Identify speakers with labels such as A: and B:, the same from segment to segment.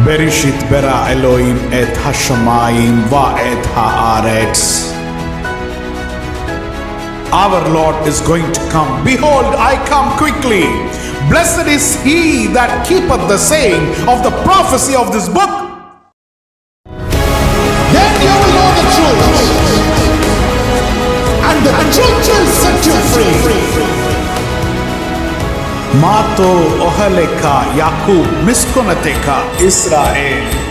A: Bereshit bara Elohim et hashamayim va et haaretz. Our Lord is going to come. Behold, I come quickly. Blessed is he that keepeth the saying of the prophecy of this book. Then you will know the truth, and the truth will set you free. Mato ohaleka Yakub miskonateka Israel.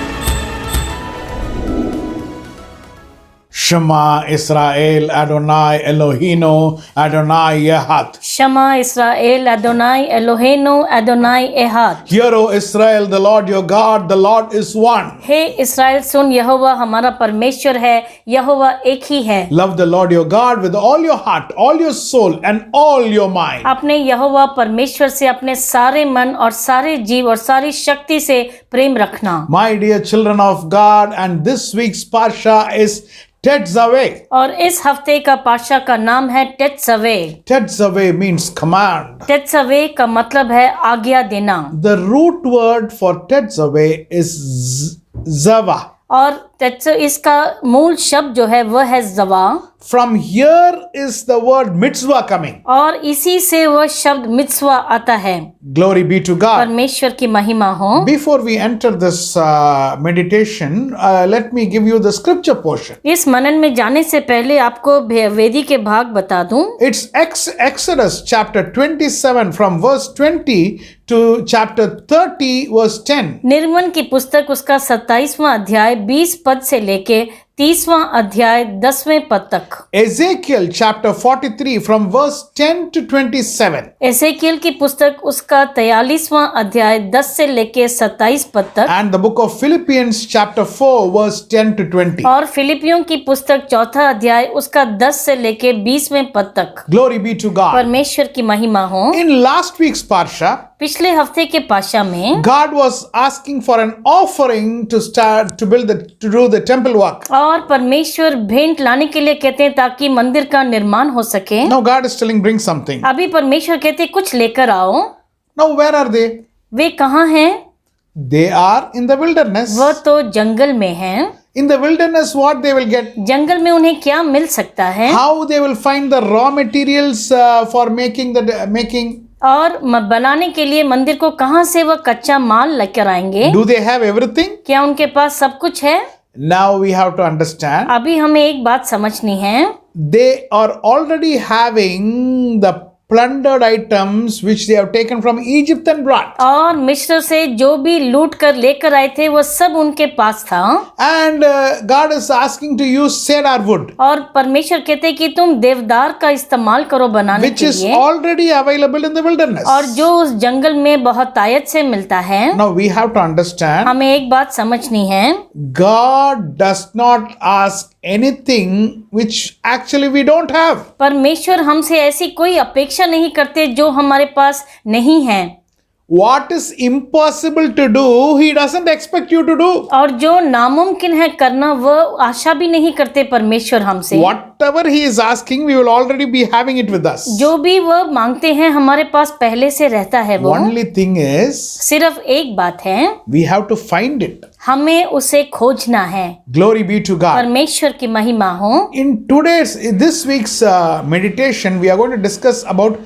A: Shema Israel Adonai Elohino Adonai Echad.
B: Shema Israel Adonai Eloheinu Adonai Echad.
A: Hear, O Israel, the Lord your God, the Lord is one.
B: हे इस्राएल सुन, यहोवा हमारा परमेश्वर है, यहोवा एक ही है।
A: Love the Lord your God with all your heart, all your soul, and all your mind.
B: अपने यहोवा परमेश्वर से अपने सारे मन और सारे जीव और सारी शक्ति से प्रेम रखना।
A: My dear children of God, and this week's Parsha is Tetzaveh.
B: और इस हफ्ते का पाशा का नाम है टेत्सवे।
A: Tetzaveh means command.
B: टेत्सवे का मतलब है आज्ञा देना।
A: The root word for Tetzaveh is Zava.
B: और टेत्स इसका मूल शब्द जो है वह है जवा।
A: From here is the word mitzvah coming.
B: और इसी से वह शब्द मित्सवा आता है।
A: Glory be to God.
B: परमेश्वर की महिमा हो।
A: Before we enter this meditation, let me give you the scripture portion.
B: इस मनन में जाने से पहले आपको वेदी के भाग बता दूं।
A: It's Exodus chapter 27 from verse 20 to chapter 30 verse 10.
B: निर्गमन की पुस्तक उसका 27वां अध्याय 20 पद से लेके 30वां अध्याय 10वें पद तक।
A: Ezekiel chapter 43 from verse 10 to 27.
B: एसेकियल की पुस्तक उसका 43वां अध्याय 10 से लेके 27 पद तक।
A: And the book of Philippians chapter 4 verse 10 to 20.
B: और फिलिपियों की पुस्तक 4था अध्याय उसका 10 से लेके 20वें पद तक।
A: Glory be to God.
B: परमेश्वर की महिमा हो।
A: In last week's Parsha,
B: पिछले हफ्ते के पाशा में
A: God was asking for an offering to do the temple work.
B: और परमेश्वर भेंट लाने के लिए कहते हैं ताकि मंदिर का निर्माण हो सके।
A: Now God is telling bring something.
B: अभी परमेश्वर कहते हैं कुछ लेकर आओ।
A: Now where are they?
B: वे कहाँ हैं?
A: They are in the wilderness.
B: वह तो जंगल में हैं।
A: In the wilderness what they will get?
B: जंगल में उन्हें क्या मिल सकता है?
A: How they will find the raw materials for making?
B: और बनाने के लिए मंदिर को कहाँ से वह कच्चा माल लेकर आएंगे?
A: Do they have everything?
B: क्या उनके पास सब कुछ है?
A: Now we have to understand.
B: अभी हमें एक बात समझनी है।
A: They are already having the plundered items which they have taken from Egypt and brought.
B: और मिस्र से जो भी लूट कर लेकर आए थे वो सब उनके पास था।
A: And God is asking to use cedar wood,
B: और परमेश्वर कहते हैं कि तुम देवदार का इस्तेमाल करो बनाने
A: which
B: के
A: is
B: लिए,
A: already available in the wilderness.
B: और जो उस जंगल में बहुत आयत से मिलता है।
A: Now we have to understand.
B: हमें एक बात समझनी है।
A: God does not ask anything which actually we don't have.
B: परमेश्वर हमसे ऐसी कोई अपेक्षा नहीं करते जो हमारे पास नहीं है।
A: What is impossible to do, He doesn't expect you to do.
B: और जो नामुमकिन है करना वह आशा भी नहीं करते परमेश्वर हमसे।
A: Whatever He is asking, we will already be having it with us.
B: जो भी वह मांगते हैं हमारे पास पहले से रहता है। वो
A: Only thing is,
B: सिर्फ एक बात है,
A: we have to find it.
B: हमें उसे खोजना है।
A: Glory be to God.
B: परमेश्वर की महिमा हो।
A: In this week's meditation, we are going to discuss about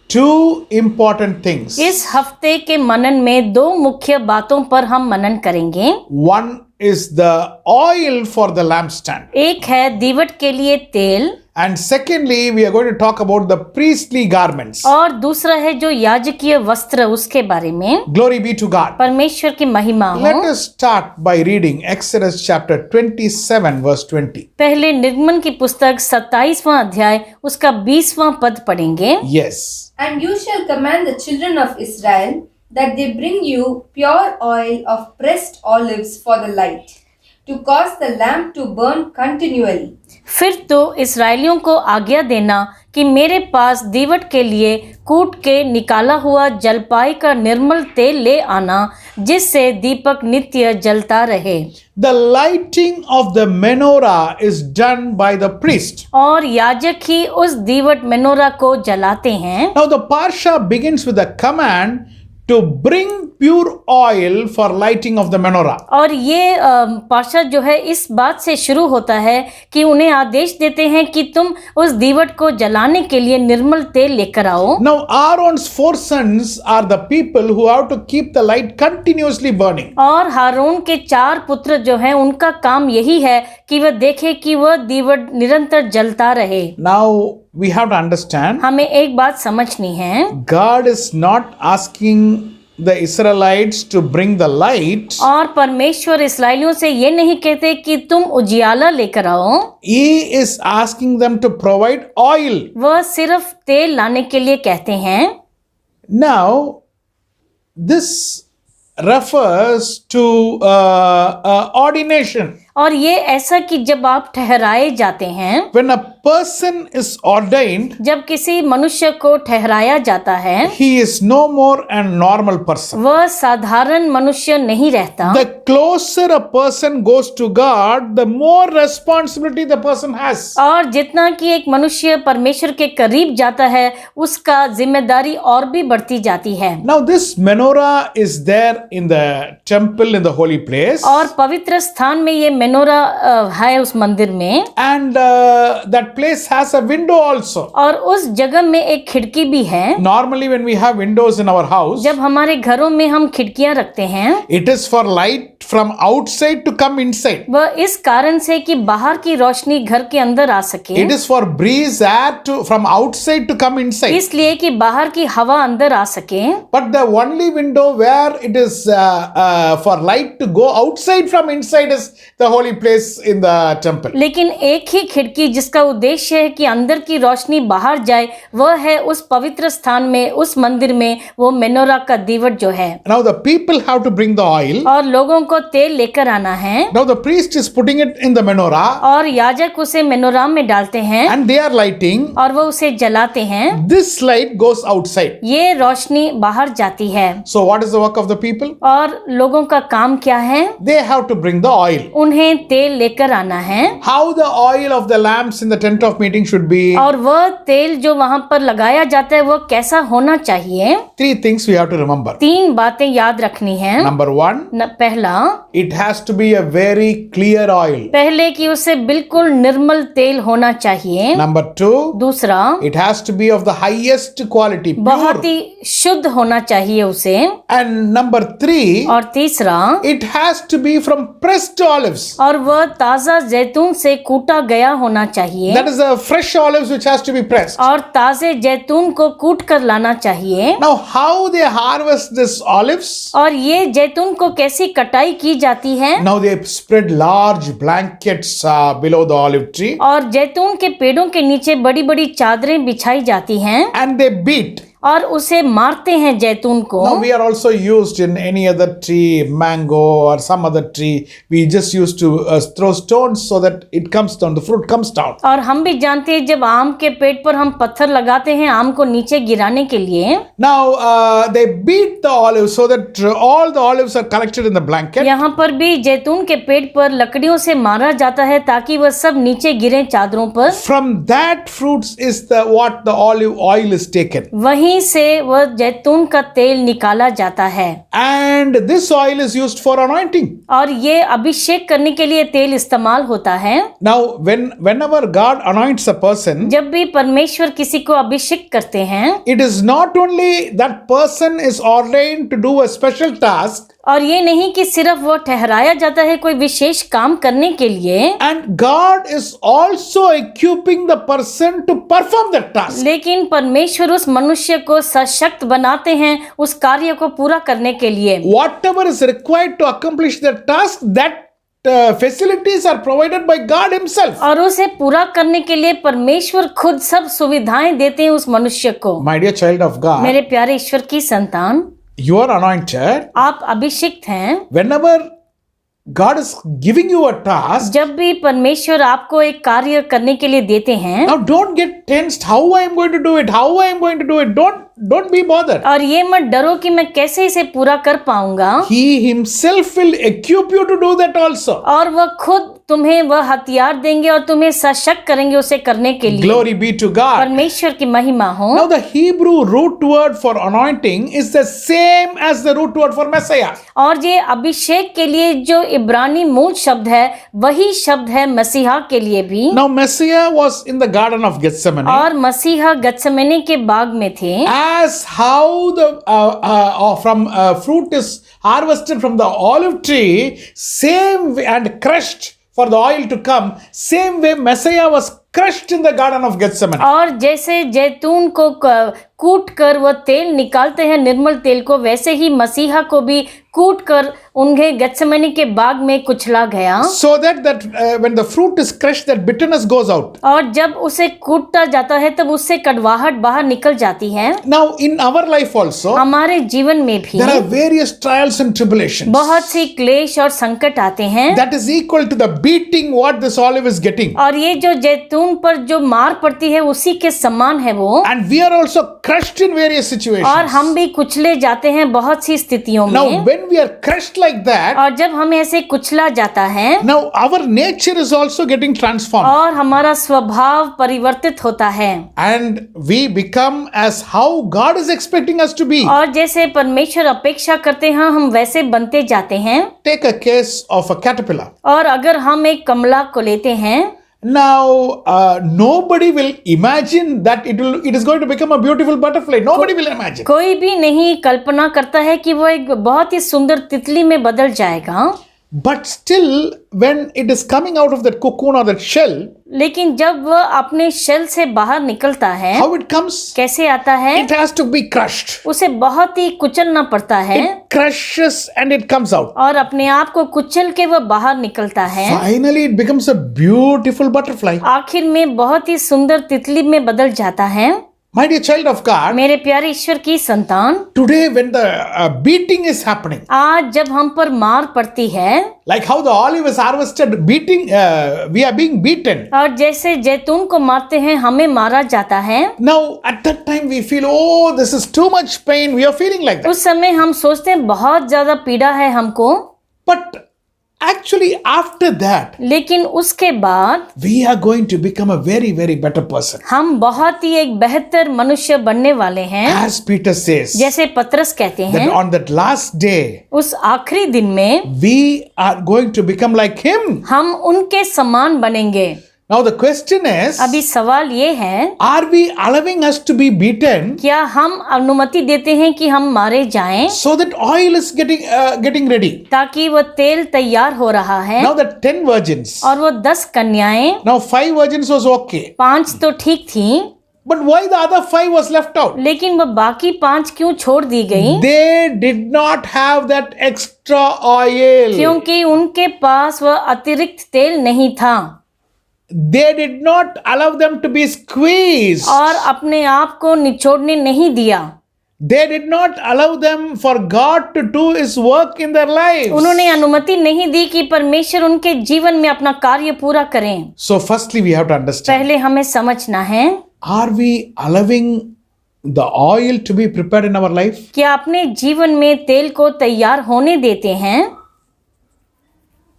A: two important things.
B: इस हफ्ते के मनन में दो मुख्य बातों पर हम मनन करेंगे।
A: One is the oil for the lampstand.
B: एक है दीवट के लिए तेल,
A: And secondly, we are going to talk about the priestly garments.
B: और दूसरा है जो याजकीय वस्त्र उसके बारे में।
A: Glory be to God.
B: परमेश्वर की महिमा हो।
A: Let us start by reading Exodus chapter 27 verse 20.
B: पहले निर्गमन की पुस्तक 27वां अध्याय उसका 20वां पद पढ़ेंगे।
A: Yes.
C: And you shall command the children of Israel that they bring you pure oil of pressed olives for the light, to cause the lamp to burn continually.
B: फिर तो इस्राएलियों को आज्ञा देना कि मेरे पास दीवट के लिए कूट के निकाला हुआ जलपाई का निर्मल तेल ले आना, जिससे दीपक नित्य जलता रहे।
A: The lighting of the menorah is done by the priest.
B: और याजक ही उस दीवट मेनोरा को जलाते हैं।
A: Now the parsha begins with a command to bring pure oil for lighting of the menorah.
B: और ये पार्षद जो है इस बात से शुरू होता है कि उन्हें आदेश देते हैं कि तुम उस दीवट को जलाने के लिए निर्मल तेल लेकर आओ।
A: Now Aaron's 4 sons are the people who have to keep the light continuously burning.
B: और हारून के 4 पुत्र जो हैं उनका काम यही है कि वह देखे कि वह दीवट निरंतर जलता रहे।
A: Now we have to understand,
B: हमें एक बात समझनी है,
A: God is not asking the Israelites to bring the light.
B: और परमेश्वर इस्राएलियों से ये नहीं कहते कि तुम उजियाला लेकर आओ,
A: He is asking them to provide oil.
B: वह सिर्फ तेल लाने के लिए कहते हैं।
A: Now this refers to ordination.
B: और ये ऐसा कि जब आप ठहराए जाते हैं,
A: When a person is ordained,
B: जब किसी मनुष्य को ठहराया जाता है,
A: he is no more a normal person.
B: वह साधारण मनुष्य नहीं रहता।
A: The closer a person goes to God, the more responsibility the person has.
B: और जितना कि एक मनुष्य परमेश्वर के करीब जाता है, उसका जिम्मेदारी और भी बढ़ती जाती है।
A: Now this menorah is there in the temple in the holy place,
B: और पवित्र स्थान में ये मेनोरा है उस मंदिर में,
A: and that place has a window also.
B: और उस जगह में एक खिड़की भी है।
A: Normally when we have windows in our house,
B: जब हमारे घरों में हम खिड़कियां रखते हैं,
A: it is for light from outside to come inside.
B: वह इस कारण से कि बाहर की रोशनी घर के अंदर आ सके,
A: It is for breeze air to from outside to come inside.
B: इसलिए कि बाहर की हवा अंदर आ सके।
A: But the only window where it is for light to go outside from inside is the holy place in the temple.
B: लेकिन एक ही खिड़की जिसका उद्देश्य है कि अंदर की रोशनी बाहर जाए, वह है उस पवित्र स्थान में, उस मंदिर में, वो मेनोरा का दीवट जो है।
A: Now the people have to bring the oil.
B: और लोगों को तेल लेकर आना है,
A: Now the priest is putting it in the menorah
B: और याजक उसे मेनोरा में डालते हैं,
A: and they are lighting.
B: और वो उसे जलाते हैं।
A: This light goes outside.
B: ये रोशनी बाहर जाती है।
A: So what is the work of the people?
B: और लोगों का काम क्या है?
A: They have to bring the oil.
B: उन्हें तेल लेकर आना है।
A: How the oil of the lamps in the tent of meeting should be?
B: और वह तेल जो वहां पर लगाया जाता है वह कैसा होना चाहिए?
A: 3 things we have to remember.
B: 3 बातें याद रखनी है।
A: Number 1,
B: पहला,
A: it has to be a very clear oil.
B: पहले कि उसे बिल्कुल निर्मल तेल होना चाहिए।
A: Number 2,
B: दूसरा,
A: it has to be of the highest quality,
B: बहुत
A: pure.
B: ही शुद्ध होना चाहिए उसे।
A: And number 3,
B: और तीसरा,
A: it has to be from pressed olives.
B: और वह ताजा जैतून से कूटा गया होना चाहिए।
A: That is a fresh olives which has to be pressed.
B: और ताजे जैतून को कूट कर लाना चाहिए।
A: Now how they harvest this olives?
B: और ये जैतून को कैसी कटाई की जाती है?
A: Now they spread large blankets below the olive tree
B: और जैतून के पेड़ों के नीचे बड़ी बड़ी चादरें बिछाई जाती हैं,
A: and they beat.
B: और उसे मारते हैं जैतून को।
A: Now we are also used in any other tree, mango or some other tree. We just used to throw stones so that it comes down, the fruit comes down.
B: और हम भी जानते हैं जब आम के पेड़ पर हम पत्थर लगाते हैं आम को नीचे गिराने के लिए।
A: Now they beat the olives so that all the olives are collected in the blanket.
B: यहाँ पर भी जैतून के पेड़ पर लकड़ियों से मारा जाता है ताकि वह सब नीचे गिरे चादरों पर।
A: From that fruits is what the olive oil is taken.
B: वहीं से वह जैतून का तेल निकाला जाता है।
A: And this oil is used for anointing.
B: और ये अभिषेक करने के लिए तेल इस्तेमाल होता है।
A: Now whenever God anoints a person,
B: जब भी परमेश्वर किसी को अभिषेक करते हैं,
A: it is not only that person is ordained to do a special task,
B: और ये नहीं कि सिर्फ वो ठहराया जाता है कोई विशेष काम करने के लिए,
A: and God is also equipping the person to perform that task.
B: लेकिन परमेश्वर उस मनुष्य को सशक्त बनाते हैं उस कार्य को पूरा करने के लिए।
A: Whatever is required to accomplish that task, that facilities are provided by God himself.
B: और उसे पूरा करने के लिए परमेश्वर खुद सब सुविधाएं देते हैं उस मनुष्य को।
A: My dear child of God,
B: मेरे प्यारे ईश्वर की संतान,
A: you are anointed.
B: आप अभिषिक्त हैं।
A: Whenever God is giving you a task,
B: जब भी परमेश्वर आपको एक कार्य करने के लिए देते हैं,
A: now don't get tensed. How I am going to do it? How I am going to do it? Don't be bothered.
B: और ये मत डरो कि मैं कैसे इसे पूरा कर पाऊंगा।
A: He himself will equip you to do that also.
B: और वह खुद तुम्हें वह हथियार देंगे और तुम्हें सशक्त करेंगे उसे करने के लिए।
A: Glory be to God.
B: परमेश्वर की महिमा हो।
A: Now the Hebrew root word for anointing is the same as the root word for Messiah.
B: और ये अभिषेक के लिए जो इब्रानी मूल शब्द है वही शब्द है मसीहा के लिए भी।
A: Now Messiah was in the garden of Gethsemane.
B: और मसीहा गत्समने के बाग में थे।
A: As how the fruit is harvested from the olive tree, same way, and crushed for the oil to come, same way Messiah was crushed in the garden of Gethsemane.
B: और जैसे जैतून को कूट कर वह तेल निकालते हैं निर्मल तेल को, वैसे ही मसीहा को भी कूट कर उन्हें गत्समने के बाग में कुचला गया।
A: So that when the fruit is crushed, that bitterness goes out.
B: और जब उसे कूटा जाता है तब उससे कड़वाहट बाहर निकल जाती है।
A: Now in our life also,
B: हमारे जीवन में भी
A: there are various trials and tribulations.
B: बहुत सी क्लेश और संकट आते हैं।
A: That is equal to the beating what this olive is getting.
B: और ये जो जैतून पर जो मार पड़ती है उसी के समान है वो।
A: And we are also crushed in various situations.
B: और हम भी कुचले जाते हैं बहुत सी स्थितियों
A: Now
B: में।
A: when we are crushed like that,
B: और जब हमें ऐसे कुचला जाता है
A: now our nature is also getting transformed.
B: और हमारा स्वभाव परिवर्तित होता है।
A: And we become as how God is expecting us to be.
B: और जैसे परमेश्वर अपेक्षा करते हैं हम वैसे बनते जाते हैं।
A: Take a case of a caterpillar.
B: और अगर हम एक कमला को लेते हैं,
A: Now, nobody will imagine that it is going to become a beautiful butterfly. Nobody will imagine.
B: कोई भी नहीं कल्पना करता है कि वो एक बहुत ही सुंदर तितली में बदल जाएगा।
A: But still, when it is coming out of that cocoon or that shell,
B: लेकिन जब वह अपने शेल से बाहर निकलता है,
A: how it comes?
B: कैसे आता है?
A: It has to be crushed.
B: उसे बहुत ही कुचलना पड़ता है।
A: It crushes and it comes out.
B: और अपने आप को कुचल के वह बाहर निकलता है।
A: Finally, it becomes a beautiful butterfly.
B: आखिर में बहुत ही सुंदर तितली में बदल जाता है।
A: My dear child of God,
B: मेरे प्यारे ईश्वर की संतान,
A: today when the beating is happening,
B: आज जब हम पर मार पड़ती है,
A: like how the olive is harvested, we are being beaten.
B: और जैसे जैतून को मारते हैं हमें मारा जाता है।
A: Now at that time we feel, oh, this is too much pain. We are feeling like that.
B: उस समय हम सोचते हैं बहुत ज्यादा पीड़ा है हमको।
A: But actually after that,
B: लेकिन उसके बाद
A: we are going to become a very, very better person.
B: हम बहुत ही एक बेहतर मनुष्य बनने वाले हैं।
A: As Peter says,
B: जैसे पतरस कहते
A: that
B: हैं,
A: on that last day,
B: उस आखिरी दिन में
A: we are going to become like him.
B: हम उनके समान बनेंगे।
A: Now the question is,
B: अभी सवाल ये है,
A: are we allowing us to be beaten
B: क्या हम अनुमति देते हैं कि हम मारे जाएं
A: so that oil is getting ready?
B: ताकि वो तेल तैयार हो रहा है।
A: Now the 10 virgins,
B: और वो 10 कन्याएं,
A: now 5 virgins was okay.
B: 5 तो ठीक थी,
A: But why the other 5 was left out?
B: लेकिन वो बाकी 5 क्यों छोड़ दी गई?
A: They did not have that extra oil.
B: क्योंकि उनके पास वह अतिरिक्त तेल नहीं था।
A: They did not allow them to be squeezed.
B: और अपने आप को निचोड़ने नहीं दिया।
A: They did not allow them for God to do His work in their lives.
B: उन्होंने अनुमति नहीं दी कि परमेश्वर उनके जीवन में अपना कार्य पूरा करें।
A: So firstly we have to understand.
B: पहले हमें समझना है,
A: Are we allowing the oil to be prepared in our life?
B: क्या अपने जीवन में तेल को तैयार होने देते हैं?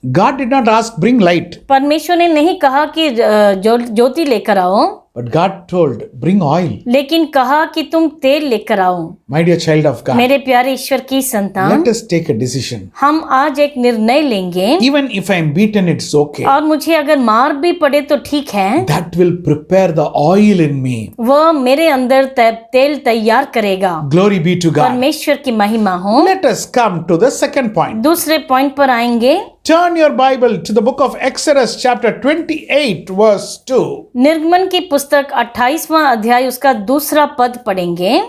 A: God did not ask, bring light.
B: परमेश्वर ने नहीं कहा कि ज्योति लेकर आओ,
A: But God told, bring oil.
B: लेकिन कहा कि तुम तेल लेकर आओ।
A: My dear child of God,
B: मेरे प्यारे ईश्वर की संतान,
A: let us take a decision.
B: हम आज एक निर्णय लेंगे।
A: Even if I am beaten, it's okay.
B: और मुझे अगर मार भी पड़े तो ठीक है,
A: That will prepare the oil in me.
B: वह मेरे अंदर तेल तैयार करेगा।
A: Glory be to God.
B: परमेश्वर की महिमा हो।
A: Let us come to the second point.
B: दूसरे पॉइंट पर आएंगे।
A: Turn your Bible to the book of Exodus chapter 28 verse 2.
B: निर्गमन की पुस्तक 28वां अध्याय उसका दूसरा पद पढ़ेंगे।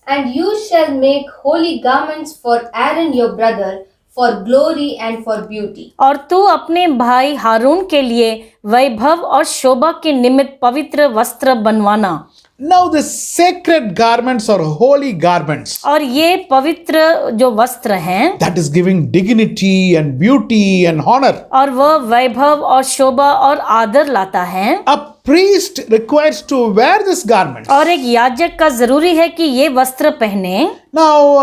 C: And you shall make holy garments for Aaron your brother, for glory and for beauty.
B: और तू अपने भाई हारून के लिए वैभव और शोभा के निमित्त पवित्र वस्त्र बनवाना।
A: Now the sacred garments or holy garments,
B: और ये पवित्र जो वस्त्र हैं,
A: that is giving dignity and beauty and honor.
B: और वह वैभव और शोभा और आदर लाता है।
A: A priest requires to wear this garment.
B: और एक याजक का जरूरी है कि ये वस्त्र पहने।
A: Now,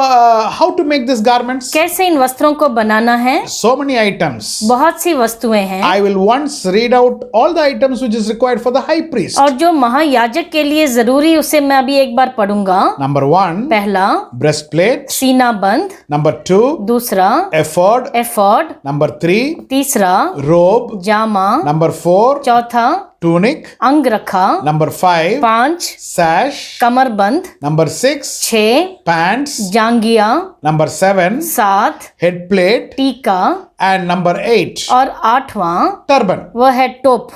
A: how to make these garments?
B: कैसे इन वस्त्रों को बनाना है?
A: So many items.
B: बहुत सी वस्तुएं हैं।
A: I will once read out all the items which is required for the high priest.
B: और जो महायाजक के लिए जरूरी उसे मैं अभी एक बार पढ़ूंगा।
A: Number 1,
B: पहला,
A: breastplate.
B: सीना बंद।
A: Number 2,
B: दूसरा,
A: ephod.
B: एफॉड।
A: Number 3,
B: तीसरा,
A: robe.
B: जामा।
A: Number 4,
B: चौथा,
A: tunic.
B: अंगरखा।
A: Number 5,
B: 5,
A: sash.
B: कमरबंद।
A: Number 6,
B: 6,
A: pants.
B: जांगिया।
A: Number 7,
B: 7,
A: head plate.
B: टीका।
A: And number 8,
B: और 8वां
A: turban.
B: वह है टोप।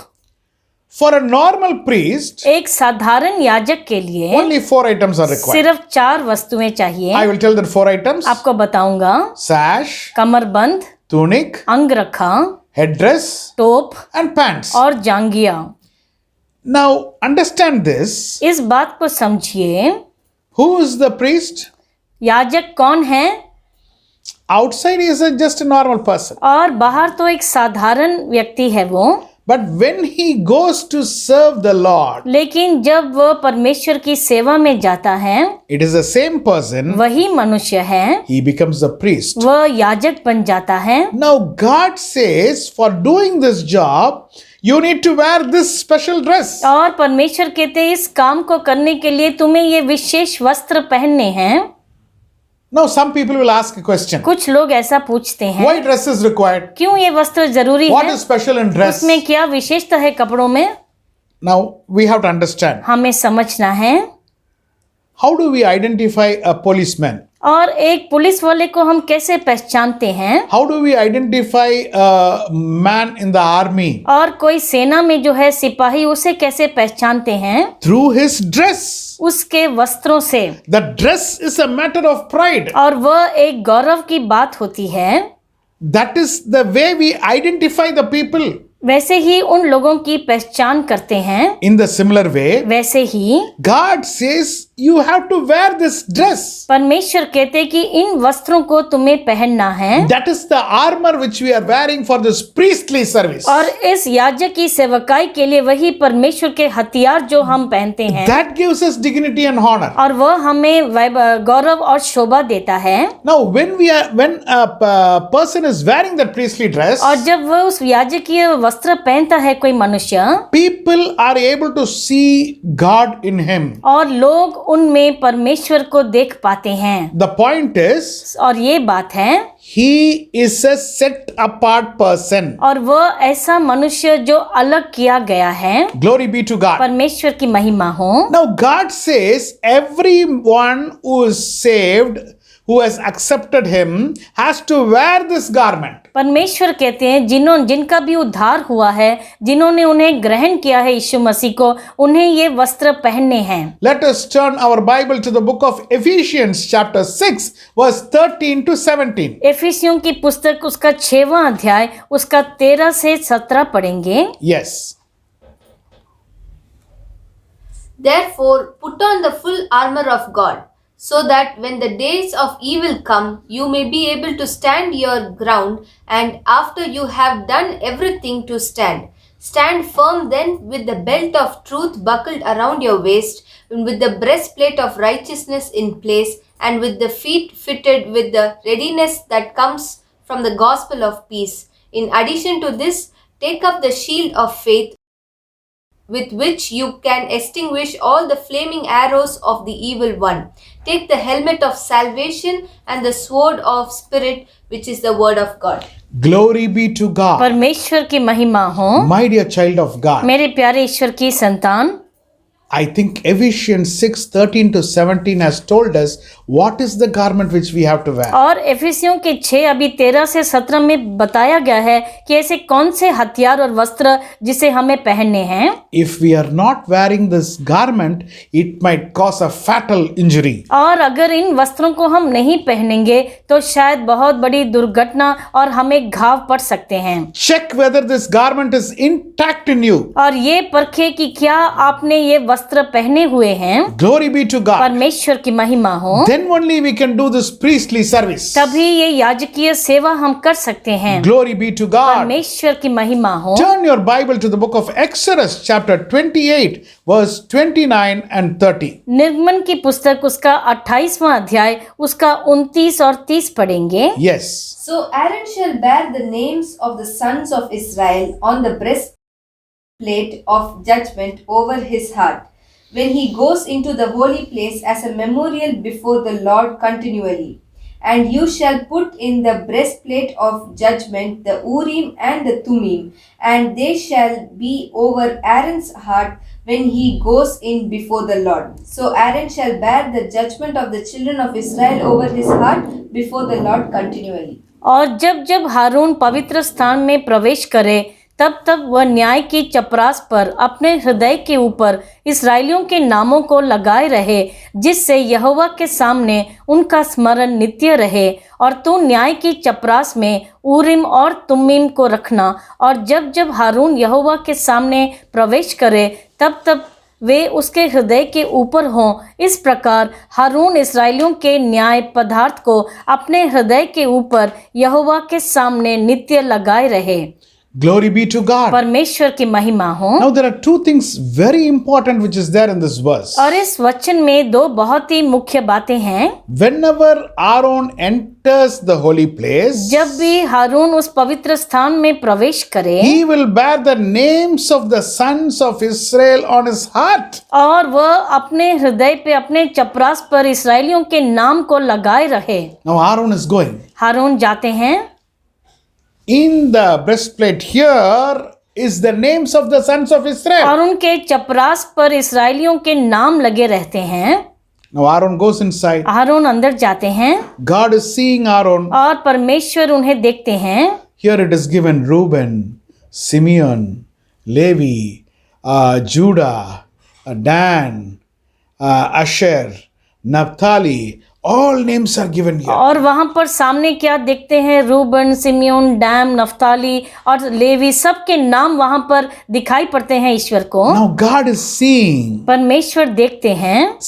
A: For a normal priest,
B: एक साधारण याजक के लिए
A: only 4 items are required.
B: सिर्फ 4 वस्तुएं चाहिए।
A: I will tell that 4 items.
B: आपको बताऊंगा।
A: Sash,
B: कमरबंद,
A: tunic,
B: अंगरखा,
A: headdress,
B: टोप
A: and pants.
B: और जांगिया।
A: Now, understand this.
B: इस बात को समझिए।
A: Who is the priest?
B: याजक कौन है?
A: Outside he is just a normal person.
B: और बाहर तो एक साधारण व्यक्ति है वो।
A: But when he goes to serve the Lord,
B: लेकिन जब वह परमेश्वर की सेवा में जाता है,
A: it is the same person.
B: वही मनुष्य है,
A: He becomes the priest.
B: वह याजक बन जाता है।
A: Now, God says, for doing this job, you need to wear this special dress.
B: और परमेश्वर कहते हैं इस काम को करने के लिए तुम्हें ये विशेष वस्त्र पहनने हैं।
A: Now, some people will ask a question.
B: कुछ लोग ऐसा पूछते हैं,
A: Why dress is required?
B: क्यों ये वस्त्र जरूरी
A: What
B: है?
A: is special in dress?
B: उसमें क्या विशेषता है कपड़ों में?
A: Now, we have to understand.
B: हमें समझना है।
A: How do we identify a policeman?
B: और एक पुलिस वाले को हम कैसे पहचानते हैं?
A: How do we identify a man in the army?
B: और कोई सेना में जो है सिपाही, उसे कैसे पहचानते हैं?
A: Through his dress.
B: उसके वस्त्रों से।
A: The dress is a matter of pride.
B: और वह एक गौरव की बात होती है।
A: That is the way we identify the people.
B: वैसे ही उन लोगों की पहचान करते हैं।
A: In the similar way,
B: वैसे ही
A: God says you have to wear this dress.
B: परमेश्वर कहते कि इन वस्त्रों को तुम्हें पहनना है।
A: That is the armor which we are wearing for this priestly service.
B: और इस याजक की सेवकाई के लिए वही परमेश्वर के हथियार जो हम पहनते हैं।
A: That gives us dignity and honor.
B: और वह हमें गौरव और शोभा देता है।
A: Now, when a person is wearing that priestly dress,
B: और जब वह उस याजकीय वस्त्र पहनता है कोई मनुष्य,
A: people are able to see God in him.
B: और लोग उनमें परमेश्वर को देख पाते हैं।
A: The point is,
B: और ये बात है,
A: he is a set apart person.
B: और वह ऐसा मनुष्य जो अलग किया गया है।
A: Glory be to God.
B: परमेश्वर की महिमा हो।
A: Now, God says everyone who is saved, who has accepted him, has to wear this garment.
B: परमेश्वर कहते हैं जिनका भी उद्धार हुआ है, जिन्होंने उन्हें ग्रहण किया है यीशु मसीह को, उन्हें ये वस्त्र पहनने हैं।
A: Let us turn our Bible to the book of Ephesians chapter 6 verse 13 to 17.
B: एफिसियों की पुस्तक उसका 6वां अध्याय उसका 13 से 17 पढ़ेंगे।
A: Yes.
C: Therefore, put on the full armor of God, so that when the days of evil come, you may be able to stand your ground, and after you have done everything to stand. Stand firm then with the belt of truth buckled around your waist, and with the breastplate of righteousness in place, and with the feet fitted with the readiness that comes from the gospel of peace. In addition to this, take up the shield of faith, with which you can extinguish all the flaming arrows of the evil one. Take the helmet of salvation and the sword of spirit, which is the word of God.
A: Glory be to God.
B: परमेश्वर की महिमा हो।
A: My dear child of God,
B: मेरे प्यारे ईश्वर की संतान,
A: I think Ephesians 6:13 to 17 has told us what is the garment which we have to wear.
B: और एफिसियों के 6 अभी 13 से 17 में बताया गया है कि ऐसे कौन से हथियार और वस्त्र जिसे हमें पहनने हैं।
A: If we are not wearing this garment, it might cause a fatal injury.
B: और अगर इन वस्त्रों को हम नहीं पहनेंगे तो शायद बहुत बड़ी दुर्घटना और हमें घाव पड़ सकते हैं।
A: Check whether this garment is intact in you.
B: और ये परखे कि क्या आपने ये वस्त्र पहने हुए हैं।
A: Glory be to God.
B: परमेश्वर की महिमा हो।
A: then only we can do this priestly service.
B: तभी ये याजकीय सेवा हम कर सकते हैं।
A: Glory be to God.
B: परमेश्वर की महिमा हो।
A: Turn your Bible to the book of Exodus, chapter 28, verse 29 and 30.
B: निर्गमन की पुस्तक उसका 28वां अध्याय उसका 29 और 30 पढ़ेंगे।
A: Yes.
C: So Aaron shall bear the names of the sons of Israel on the breastplate of judgment over his heart, when he goes into the holy place as a memorial before the Lord continually. And you shall put in the breastplate of judgment the Urim and the Thummim, and they shall be over Aaron's heart when he goes in before the Lord. So Aaron shall bear the judgment of the children of Israel over his heart before the Lord continually.
B: और जब जब हारून पवित्र स्थान में प्रवेश करे तब तब वह न्याय की चपरास पर अपने हृदय के ऊपर इस्राएलियों के नामों को लगाए रहे, जिससे यहोवा के सामने उनका स्मरण नित्य रहे। और तू न्याय की चपरास में ऊरिम और तुम्मीम को रखना, और जब जब हारून यहोवा के सामने प्रवेश करे तब तब वे उसके हृदय के ऊपर हों। इस प्रकार हारून इस्राएलियों के न्याय पदार्थ को अपने हृदय के ऊपर यहोवा के सामने नित्य लगाए रहे।
A: Glory be to God.
B: परमेश्वर की महिमा हो।
A: Now there are two things very important which is there in this verse.
B: और इस वचन में दो बहुत ही मुख्य बातें हैं।
A: Whenever Aaron enters the holy place,
B: जब भी हारून उस पवित्र स्थान में प्रवेश करे,
A: he will bear the names of the sons of Israel on his heart.
B: और वह अपने हृदय पे अपने चपरास पर इस्राएलियों के नाम को लगाए रहे।
A: Now Aaron is going.
B: हारून जाते हैं।
A: In the breastplate here is the names of the sons of Israel.
B: और उनके चपरास पर इस्राएलियों के नाम लगे रहते हैं।
A: Now Aaron goes inside.
B: हारून अंदर जाते हैं
A: God is seeing Aaron.
B: और परमेश्वर उन्हें देखते हैं।
A: Here it is given Reuben, Simeon, Levi, Judah, Dan, Asher, Naphtali. All names are given here.
B: और वहां पर सामने क्या देखते हैं? रूबन, सिमियोन, डैम, नफ्ताली और लेवी, सबके नाम वहां पर दिखाई पड़ते हैं ईश्वर को।
A: Now God is seeing
B: परमेश्वर देखते हैं,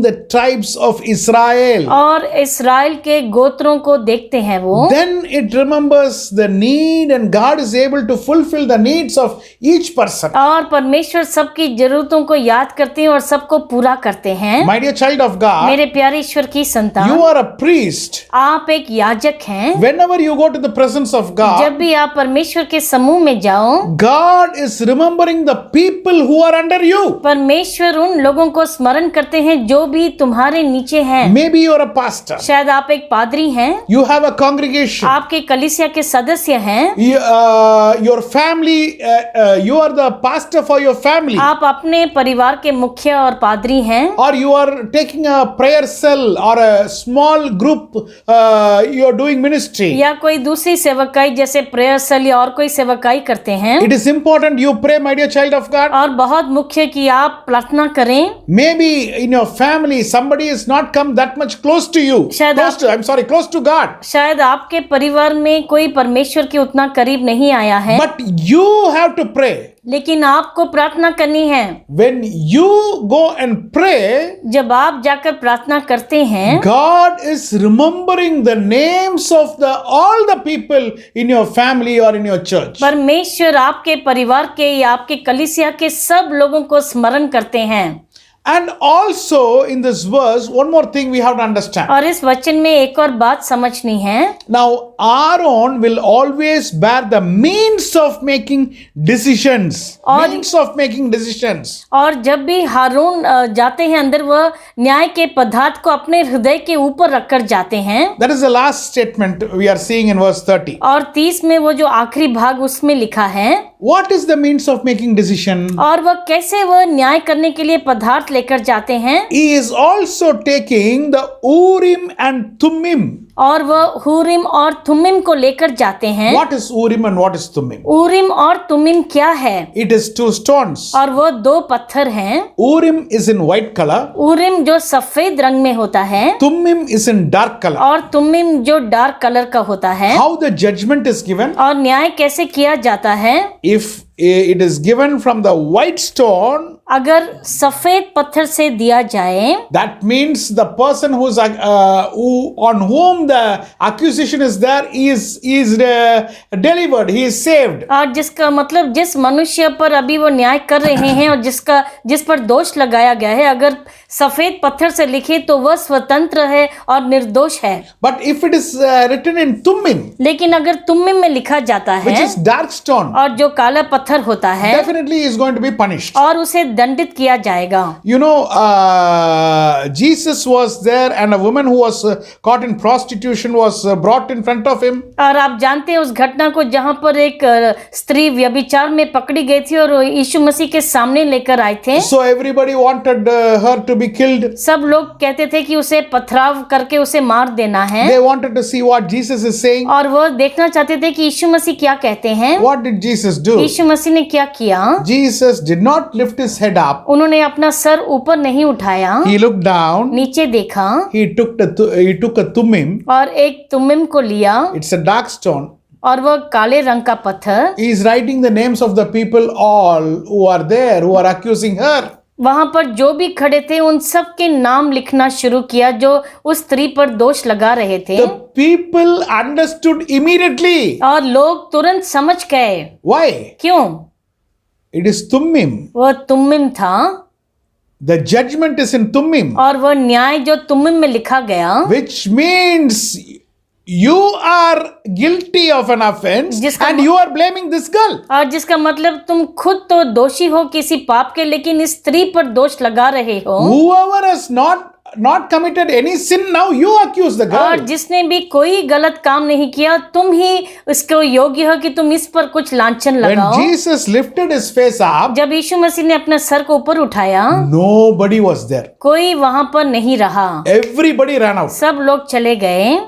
A: the tribes of Israel.
B: और इस्राएल के गोत्रों को देखते हैं वो।
A: Then it remembers the need and God is able to fulfill the needs of each person.
B: और परमेश्वर सबकी जरूरतों को याद करते हैं और सबको पूरा करते हैं।
A: My dear child of God,
B: मेरे प्यारे ईश्वर की संतान,
A: you are a priest.
B: आप एक याजक हैं।
A: Whenever you go to the presence of God,
B: जब भी आप परमेश्वर के समूह में जाओ,
A: God is remembering the people who are under you.
B: परमेश्वर उन लोगों को स्मरण करते हैं जो भी तुम्हारे नीचे हैं।
A: Maybe you are a pastor.
B: शायद आप एक पादरी हैं,
A: You have a congregation.
B: आपके कलीसिया के सदस्य हैं,
A: Your family, you are the pastor for your family.
B: आप अपने परिवार के मुखिया और पादरी हैं,
A: Or you are taking a prayer cell or a small group, you are doing ministry.
B: या कोई दूसरी सेवकाई जैसे प्रेयर सेल या और कोई सेवकाई करते हैं।
A: It is important you pray, my dear child of God.
B: और बहुत मुख्य कि आप प्रार्थना करें।
A: Maybe in your family somebody has not come that much close to you. Close to God.
B: शायद आपके परिवार में कोई परमेश्वर के उतना करीब नहीं आया है,
A: But you have to pray.
B: लेकिन आपको प्रार्थना करनी है।
A: When you go and pray,
B: जब आप जाकर प्रार्थना करते हैं,
A: God is remembering the names of all the people in your family or in your church.
B: परमेश्वर आपके परिवार के या आपके कलीसिया के सब लोगों को स्मरण करते हैं।
A: And also in this verse, one more thing we have to understand.
B: और इस वचन में एक और बात समझनी है।
A: Now, Aaron will always bear the means of making decisions.
B: और जब भी हारून जाते हैं अंदर, वह न्याय के पदार्थ को अपने हृदय के ऊपर रखकर जाते हैं।
A: That is the last statement we are seeing in verse 30.
B: और 30 में वो जो आखिरी भाग उसमें लिखा है,
A: What is the means of making decision?
B: और वह कैसे वह न्याय करने के लिए पदार्थ लेकर जाते हैं।
A: He is also taking the Urim and Thummim.
B: और वह हुरिम और तुम्मिम को लेकर जाते हैं।
A: What is Urim and what is Thummim?
B: उरिम और तुम्मिम क्या है?
A: It is two stones.
B: और वो दो पत्थर हैं।
A: Urim is in white color.
B: उरिम जो सफेद रंग में होता है,
A: Thummim is in dark color.
B: और तुम्मिम जो डार्क कलर का होता है।
A: How the judgment is given?
B: और न्याय कैसे किया जाता है?
A: If it is given from the white stone,
B: अगर सफेद पत्थर से दिया जाए,
A: that means the person on whom the accusation is there is delivered, he is saved.
B: और जिसका मतलब जिस मनुष्य पर अभी वो न्याय कर रहे हैं और जिस पर दोष लगाया गया है, अगर सफेद पत्थर से लिखे तो वह स्वतंत्र है और निर्दोष है।
A: But if it is written in Thummim,
B: लेकिन अगर तुम्मिम में लिखा जाता
A: which
B: है
A: is dark stone,
B: और जो काला पत्थर होता है,
A: definitely he is going to be punished.
B: और उसे दंडित किया जाएगा।
A: You know, Jesus was there and a woman who was caught in prostitution was brought in front of him.
B: और आप जानते हैं उस घटना को जहां पर एक स्त्री व्यभिचार में पकड़ी गई थी और यीशु मसीह के सामने लेकर आए थे।
A: So everybody wanted her to be killed.
B: सब लोग कहते थे कि उसे पथराव करके उसे मार देना है।
A: They wanted to see what Jesus is saying.
B: और वो देखना चाहते थे कि यीशु मसीह क्या कहते हैं।
A: What did Jesus do?
B: यीशु मसीह ने क्या किया?
A: Jesus did not lift his head up.
B: उन्होंने अपना सर ऊपर नहीं उठाया,
A: He looked down.
B: नीचे देखा
A: He took a thummim.
B: और एक तुम्मिम को लिया
A: It's a dark stone.
B: और वह काले रंग का पत्थर,
A: He is writing the names of the people all who are there who are accusing her.
B: वहां पर जो भी खड़े थे उन सब के नाम लिखना शुरू किया जो उस स्त्री पर दोष लगा रहे थे।
A: The people understood immediately.
B: और लोग तुरंत समझ गए।
A: Why?
B: क्यों?
A: It is thummim.
B: वह तुम्मिम था
A: The judgment is in thummim,
B: और वह न्याय जो तुम्मिम में लिखा गया,
A: which means you are guilty of an offense
B: जिसका
A: and you are blaming this girl.
B: और जिसका मतलब तुम खुद तो दोषी हो किसी पाप के, लेकिन इस स्त्री पर दोष लगा रहे हो।
A: Whoever has not committed any sin, now you accuse the
B: और
A: girl.
B: जिसने भी कोई गलत काम नहीं किया, तुम ही इसको योग्य हो कि तुम इस पर कुछ लांछन
A: When
B: लगाओ।
A: Jesus lifted his face up,
B: जब यीशु मसीह ने अपना सर को ऊपर उठाया,
A: nobody was there.
B: कोई वहां पर नहीं रहा,
A: Everybody ran out.
B: सब लोग चले गए।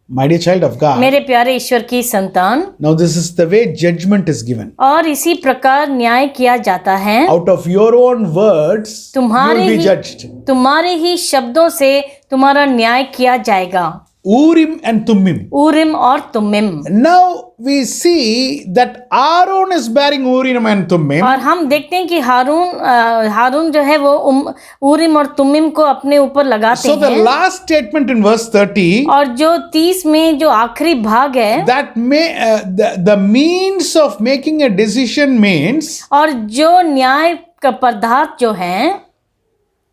A: My dear child of God,
B: मेरे प्यारे ईश्वर की संतान,
A: now this is the way judgment is given.
B: और इसी प्रकार न्याय किया जाता है।
A: Out of your own words, you
B: तुम्हारे
A: will be
B: ही
A: judged.
B: तुम्हारे ही शब्दों से तुम्हारा न्याय किया जाएगा।
A: Urim and Thummim.
B: ऊरिम और तुम्मिम।
A: Now we see that Aaron is bearing Urim and Thummim.
B: और हम देखते हैं कि हारून जो है वो ऊरिम और तुम्मिम को अपने ऊपर लगाते
A: So the
B: हैं।
A: last statement in verse 30,
B: और जो 30 में जो आखिरी भाग है,
A: that the means of making a decision means
B: और जो न्याय का पदार्थ जो है,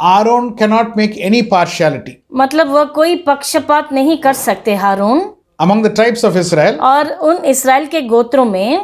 A: Aaron cannot make any partiality
B: मतलब वह कोई पक्षपात नहीं कर सकते हारून।
A: among the tribes of Israel.
B: और उन इस्राएल के गोत्रों में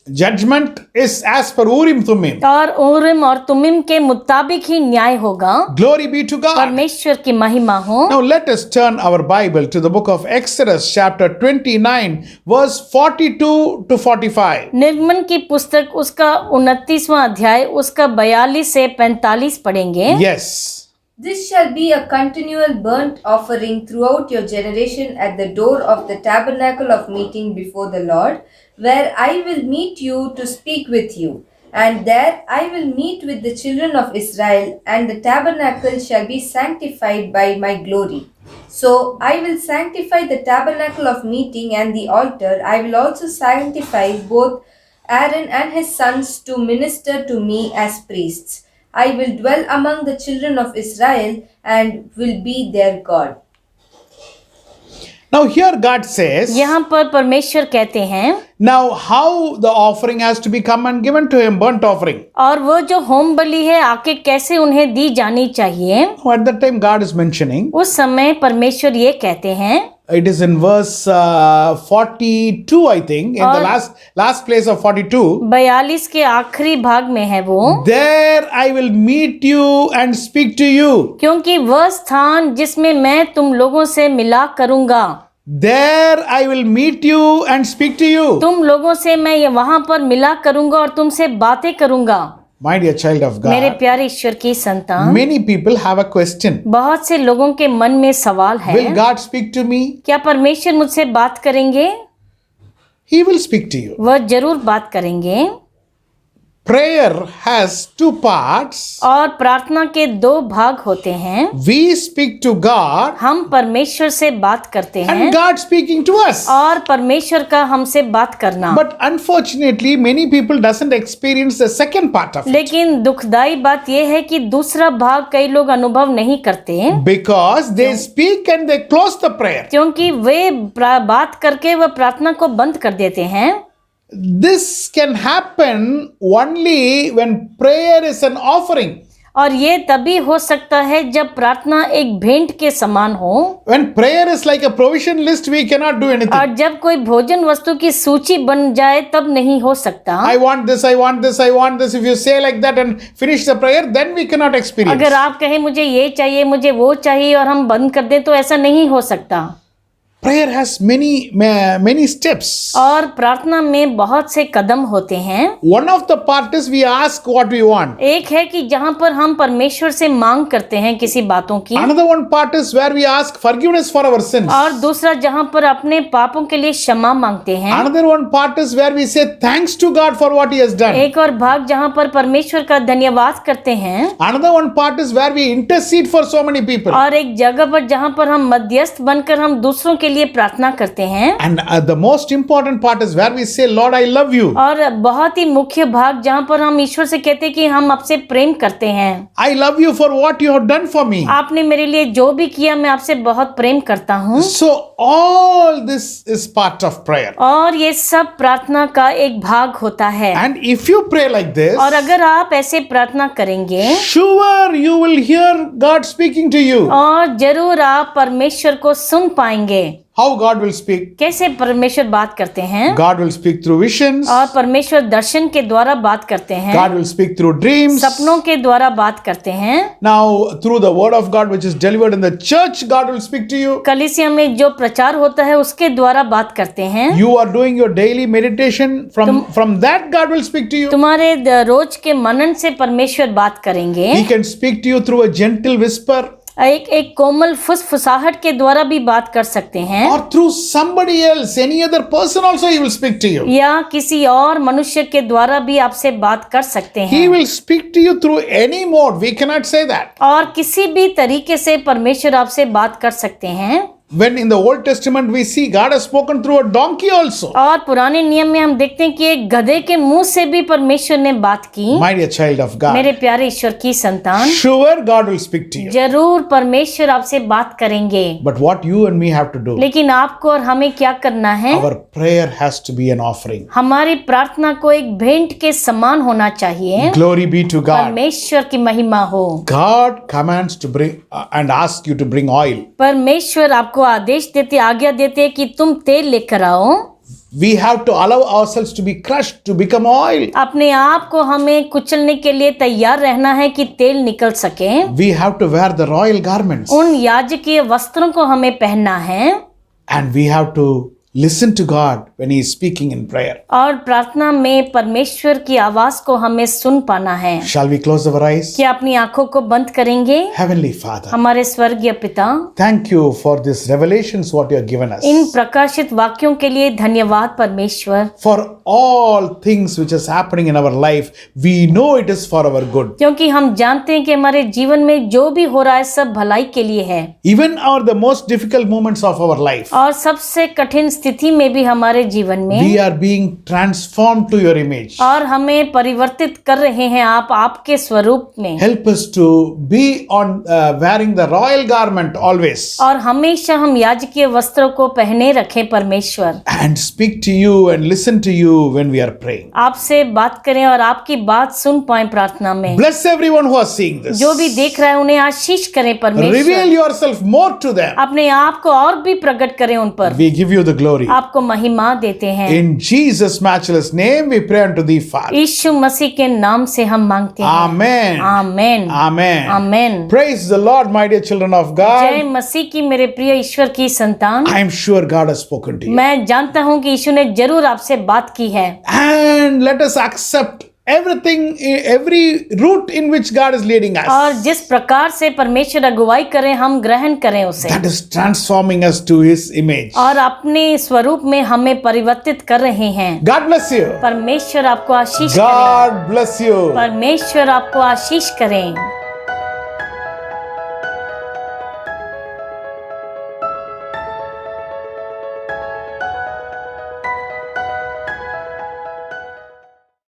A: Judgment is as per Urim Thummim.
B: और ऊरिम और तुम्मिम के मुताबिक ही न्याय होगा।
A: Glory be to God.
B: परमेश्वर की महिमा हो।
A: Now let us turn our Bible to the book of Exodus chapter 29 verse 42 to 45.
B: निर्गमन की पुस्तक उसका 29वां अध्याय उसका 42 से 45 पढ़ेंगे।
A: Yes.
C: This shall be a continual burnt offering throughout your generation at the door of the tabernacle of meeting before the Lord, where I will meet you to speak with you. And there I will meet with the children of Israel, and the tabernacle shall be sanctified by my glory. So I will sanctify the tabernacle of meeting and the altar. I will also sanctify both Aaron and his sons to minister to me as priests. I will dwell among the children of Israel and will be their God.
A: Now here God says,
B: यहाँ पर परमेश्वर कहते हैं,
A: now how the offering has to be come and given to him, burnt offering.
B: और वो जो home बलि है आके कैसे उन्हें दी जानी चाहिए।
A: At that time God is mentioning,
B: उस समय परमेश्वर ये कहते हैं,
A: it is in verse 42 I think, in the last place of 42.
B: 42 के आखिरी भाग में है वो,
A: There I will meet you and speak to you.
B: क्योंकि वह स्थान जिसमें मैं तुम लोगों से मिला करूंगा,
A: There I will meet you and speak to you.
B: तुम लोगों से मैं ये वहां पर मिला करूंगा और तुमसे बातें करूंगा।
A: My dear child of
B: मेरे
A: God,
B: प्यारे ईश्वर की संतान,
A: many people have a question.
B: बहुत से लोगों के मन में सवाल है,
A: Will God speak to me?
B: क्या परमेश्वर मुझसे बात करेंगे?
A: He will speak to you.
B: वह जरूर बात करेंगे।
A: prayer has two parts.
B: और प्रार्थना के दो भाग होते हैं।
A: We speak to God
B: हम परमेश्वर से बात करते हैं
A: and God speaking to us.
B: और परमेश्वर का हमसे बात करना।
A: But unfortunately, many people doesn't experience the second part of it
B: लेकिन दुखदाई बात यह है कि दूसरा भाग कई लोग अनुभव नहीं करते
A: because they speak and they close the prayer.
B: क्योंकि वे बात करके वह प्रार्थना को बंद कर देते हैं।
A: This can happen only when prayer is an offering.
B: और ये तभी हो सकता है जब प्रार्थना एक भेंट के समान हो।
A: When prayer is like a provision list, we cannot do anything.
B: और जब कोई भोजन वस्तु की सूची बन जाए तब नहीं हो सकता।
A: I want this, I want this, I want this. If you say like that and finish the prayer, then we cannot experience.
B: अगर आप कहें मुझे ये चाहिए, मुझे वो चाहिए और हम बंद कर दें तो ऐसा नहीं हो सकता।
A: Prayer has many steps.
B: और प्रार्थना में बहुत से कदम होते हैं।
A: One of the part is we ask what we want.
B: एक है कि जहाँ पर हम परमेश्वर से मांग करते हैं किसी बातों की।
A: Another one part is where we ask forgiveness for our sins.
B: और दूसरा जहाँ पर अपने पापों के लिए क्षमा मांगते हैं।
A: Another one part is where we say thanks to God for what He has done.
B: एक और भाग जहाँ पर परमेश्वर का धन्यवाद करते हैं।
A: Another one part is where we intercede for so many people.
B: और एक जगह पर जहाँ पर हम मध्यस्थ बनकर हम दूसरों के लिए प्रार्थना करते हैं।
A: And the most important part is where we say, Lord, I love you.
B: और बहुत ही मुख्य भाग जहाँ पर हम ईश्वर से कहते हैं कि हम आपसे प्रेम करते हैं।
A: I love you for what you have done for me.
B: आपने मेरे लिए जो भी किया मैं आपसे बहुत प्रेम करता हूँ।
A: So all this is part of prayer.
B: और ये सब प्रार्थना का एक भाग होता है।
A: And if you pray like this,
B: और अगर आप ऐसे प्रार्थना करेंगे
A: sure you will hear God speaking to you.
B: और जरूर आप परमेश्वर को सुन पाएंगे।
A: How God will speak?
B: कैसे परमेश्वर बात करते हैं?
A: God will speak through visions.
B: और परमेश्वर दर्शन के द्वारा बात करते हैं।
A: God will speak through dreams.
B: सपनों के द्वारा बात करते हैं।
A: Now, through the word of God which is delivered in the church, God will speak to you.
B: कलीसिया में जो प्रचार होता है उसके द्वारा बात करते हैं।
A: You are doing your daily meditation. From that, God will speak to you.
B: तुम्हारे रोज के मनन से परमेश्वर बात करेंगे।
A: He can speak to you through a gentle whisper.
B: एक कोमल फुसफुसाहट के द्वारा भी बात कर सकते हैं।
A: Or through somebody else, any other person also He will speak to you.
B: या किसी और मनुष्य के द्वारा भी आपसे बात कर सकते
A: He
B: हैं।
A: will speak to you through any mode. We cannot say that.
B: और किसी भी तरीके से परमेश्वर आपसे बात कर सकते हैं।
A: When in the Old Testament we see God has spoken through a donkey also.
B: और पुराने नियम में हम देखते हैं कि एक गधे के मुंह से भी परमेश्वर ने बात की।
A: My dear child of God.
B: मेरे प्यारे ईश्वर की संतान,
A: Sure, God will speak to you.
B: जरूर परमेश्वर आपसे बात करेंगे।
A: But what you and me have to do,
B: लेकिन आपको और हमें क्या करना है?
A: our prayer has to be an offering.
B: हमारी प्रार्थना को एक भेंट के समान होना चाहिए।
A: Glory be to God.
B: परमेश्वर की महिमा हो।
A: God commands to bring and asks you to bring oil.
B: परमेश्वर आपको आदेश देते, आज्ञा देते कि तुम तेल लेकर आओ।
A: We have to allow ourselves to be crushed to become oil.
B: अपने आप को हमें कुचलने के लिए तैयार रहना है कि तेल निकल सके।
A: We have to wear the royal garments.
B: उन याजकीय वस्त्रों को हमें पहनना है।
A: And we have to listen to God when He is speaking in prayer.
B: और प्रार्थना में परमेश्वर की आवाज को हमें सुन पाना है।
A: Shall we close our eyes?
B: क्या अपनी आंखों को बंद करेंगे?
A: Heavenly Father,
B: हमारे स्वर्गीय पिता,
A: thank you for this revelations what you have given us.
B: इन प्रकाशित वाक्यों के लिए धन्यवाद परमेश्वर।
A: For all things which is happening in our life, we know it is for our good.
B: क्योंकि हम जानते हैं कि हमारे जीवन में जो भी हो रहा है सब भलाई के लिए है।
A: Even the most difficult moments of our life,
B: और सबसे कठिन स्थिति में भी हमारे जीवन में
A: we are being transformed to your image.
B: और हमें परिवर्तित कर रहे हैं आप आपके स्वरूप में।
A: Help us to be on wearing the royal garment always.
B: और हमेशा हम याजकीय वस्त्रों को पहने रखें परमेश्वर।
A: And speak to you and listen to you when we are praying.
B: आपसे बात करें और आपकी बात सुन पाएं प्रार्थना में।
A: Bless everyone who is seeing this.
B: जो भी देख रहा है उन्हें आशीष करें परमेश्वर।
A: Reveal yourself more to them.
B: अपने आप को और भी प्रकट करें उन पर।
A: We give you the glory.
B: आपको महिमा देते हैं।
A: In Jesus' matchless name we pray unto thee, Father.
B: यीशु मसीह के नाम से हम मांगते हैं।
A: Amen.
B: Amen.
A: Amen.
B: Amen.
A: Praise the Lord, my dear children of
B: जय
A: God.
B: मसीह की मेरे प्रिय ईश्वर की संतान।
A: I am sure God has spoken to you.
B: मैं जानता हूँ कि यीशु ने जरूर आपसे बात की है।
A: And let us accept everything, every route in which God is leading us.
B: और जिस प्रकार से परमेश्वर अगुवाई करें हम ग्रहण करें उसे,
A: That is transforming us to His image.
B: और अपने स्वरूप में हमें परिवर्तित कर रहे हैं।
A: God bless you.
B: परमेश्वर आपको आशीष करें।
A: God bless you.
B: परमेश्वर आपको आशीष करें।